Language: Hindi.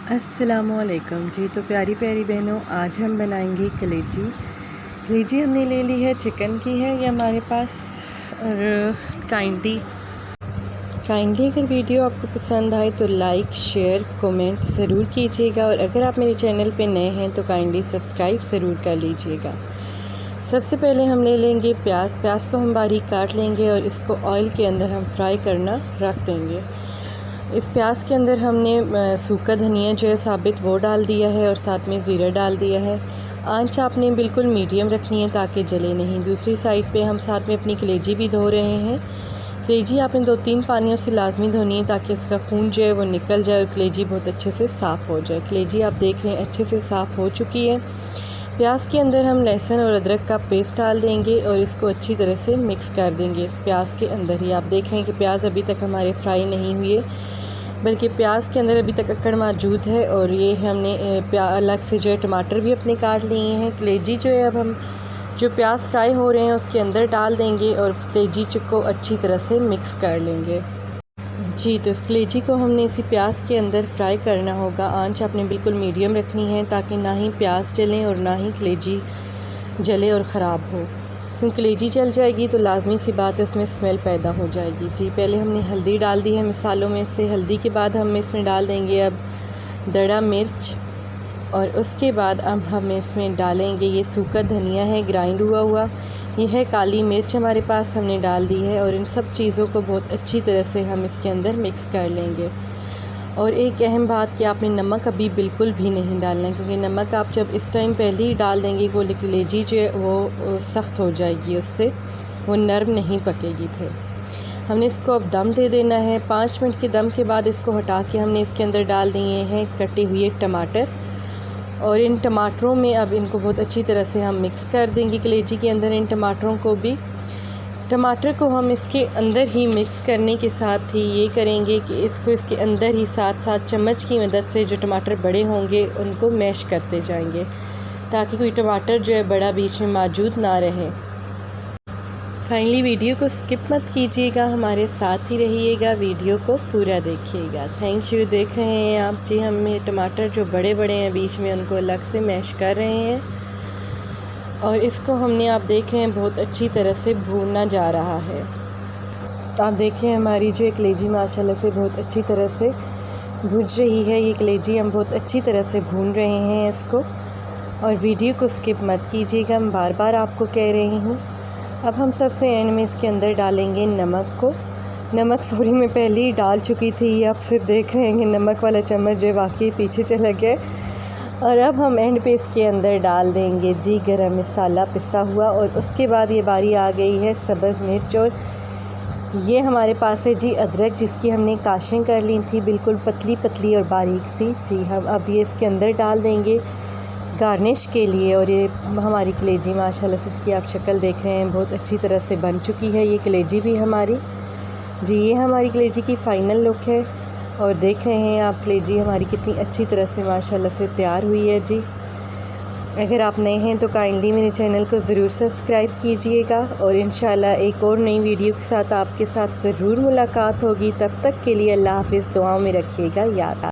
अस्सलामुअलैकुम जी। तो प्यारी प्यारी बहनों, आज हम बनाएंगे कलेजी। कलेजी हमने ले ली है, चिकन की है ये हमारे पास। और काइंडली अगर वीडियो आपको पसंद आए तो लाइक शेयर कमेंट ज़रूर कीजिएगा, और अगर आप मेरे चैनल पे नए हैं तो काइंडली सब्सक्राइब ज़रूर कर लीजिएगा। सबसे पहले हम ले लेंगे प्याज को हम बारीक काट लेंगे और इसको ऑयल के अंदर हम फ्राई करना रख देंगे। इस प्याज के अंदर हमने सूखा धनिया जो है साबित वो डाल दिया है और साथ में ज़ीरा डाल दिया है। आंच आपने बिल्कुल मीडियम रखनी है ताकि जले नहीं। दूसरी साइड पे हम साथ में अपनी कलेजी भी धो रहे हैं। कलेजी आपने 2-3 पानियों से लाजमी धोनी है ताकि इसका खून जो है वो निकल जाए और कलेजी बहुत अच्छे से साफ़ हो जाए। कलेजी आप देख रहे हैं अच्छे से साफ़ हो चुकी है। प्याज के अंदर हम लहसुन और अदरक का पेस्ट डाल देंगे और इसको अच्छी तरह से मिक्स कर देंगे इस प्याज के अंदर ही। आप देख रहे हैं कि प्याज अभी तक हमारे फ्राई नहीं हुए, बल्कि प्याज के अंदर अभी तक अक्कड़ मौजूद है। और ये हमने अलग से जो है टमाटर भी अपने काट लिए हैं। कलेजी जो है अब हम जो प्याज फ्राई हो रहे हैं उसके अंदर डाल देंगे और कलेजी को अच्छी तरह से मिक्स कर लेंगे जी। तो इस कलेजी को हमने इसी प्याज के अंदर फ्राई करना होगा। आंच आपने बिल्कुल मीडियम रखनी है ताकि ना ही प्याज जलें और ना ही कलेजी जले और ख़राब हो। क्योंकि कलेजी जल जाएगी तो लाजमी सी बात है उसमें स्मेल पैदा हो जाएगी जी। पहले हमने हल्दी डाल दी है मसालों में से। हल्दी के बाद हम इसमें डाल देंगे अब दड़ा मिर्च, और उसके बाद अब हम इसमें डालेंगे ये सूखा धनिया है ग्राइंड हुआ हुआ, ये है काली मिर्च हमारे पास हमने डाल दी है। और इन सब चीज़ों को बहुत अच्छी तरह से हम इसके अंदर मिक्स कर लेंगे। और एक अहम बात कि आपने नमक अभी बिल्कुल भी नहीं डालना, क्योंकि नमक आप जब इस टाइम पहले ही डाल देंगे वो कलेजी जो है वो सख्त हो जाएगी, उससे वो नरम नहीं पकेगी। फिर हमने इसको अब दम दे देना है। 5 मिनट के दम के बाद इसको हटा के हमने इसके अंदर डाल दिए हैं कटे हुए टमाटर, और इन टमाटरों में अब इनको बहुत अच्छी तरह से हम मिक्स कर देंगे कलेजी के अंदर। इन टमाटरों को भी टमाटर को हम इसके अंदर ही मिक्स करने के साथ ही ये करेंगे कि इसको इसके अंदर ही साथ साथ चम्मच की मदद से जो टमाटर बड़े होंगे उनको मैश करते जाएंगे ताकि कोई टमाटर जो है बड़ा बीच में मौजूद ना रहे। काइंडली वीडियो को स्किप मत कीजिएगा, हमारे साथ ही रहिएगा, वीडियो को पूरा देखिएगा। Thank you. देख रहे हैं आप जी, हमें टमाटर जो बड़े बड़े हैं बीच में उनको अलग से मैश कर रहे हैं, और इसको हमने आप देख रहे हैं बहुत अच्छी तरह से भूनना जा रहा है। आप देखें हमारी जो कलेजी माशाल्लाह से बहुत अच्छी तरह से भुज रही है। ये कलेजी हम बहुत अच्छी तरह से भून रहे हैं इसको, और वीडियो को स्किप मत कीजिएगा, मैं बार बार आपको कह रही हूँ। अब हम सबसे एंड में इसके अंदर डालेंगे नमक को। नमक सॉरी मैं पहले ही डाल चुकी थी, आप सिर्फ देख रहे हैं कि नमक वाला चम्मच जो वाकई पीछे चला गया। और अब हम एंड पे इसके अंदर डाल देंगे जी गरम मसाला पिसा हुआ, और उसके बाद ये बारी आ गई है सब्ज़ मिर्च, और ये हमारे पास है जी अदरक जिसकी हमने काशें कर ली थी बिल्कुल पतली पतली और बारीक सी जी। हम अब ये इसके अंदर डाल देंगे गार्निश के लिए। और ये हमारी कलेजी माशाल्लाह से इसकी आप शक्ल देख रहे हैं बहुत अच्छी तरह से बन चुकी है ये कलेजी भी हमारी जी। ये हमारी कलेजी की फ़ाइनल लुक है, और देख रहे हैं आप कलेजी हमारी कितनी अच्छी तरह से माशाल्लाह से तैयार हुई है जी। अगर आप नए हैं तो काइंडली मेरे चैनल को ज़रूर सब्सक्राइब कीजिएगा, और इंशाल्लाह एक और नई वीडियो के साथ आपके साथ ज़रूर मुलाकात होगी। तब तक के लिए अल्लाह हाफ़िज़, दुआओं में रखिएगा याद।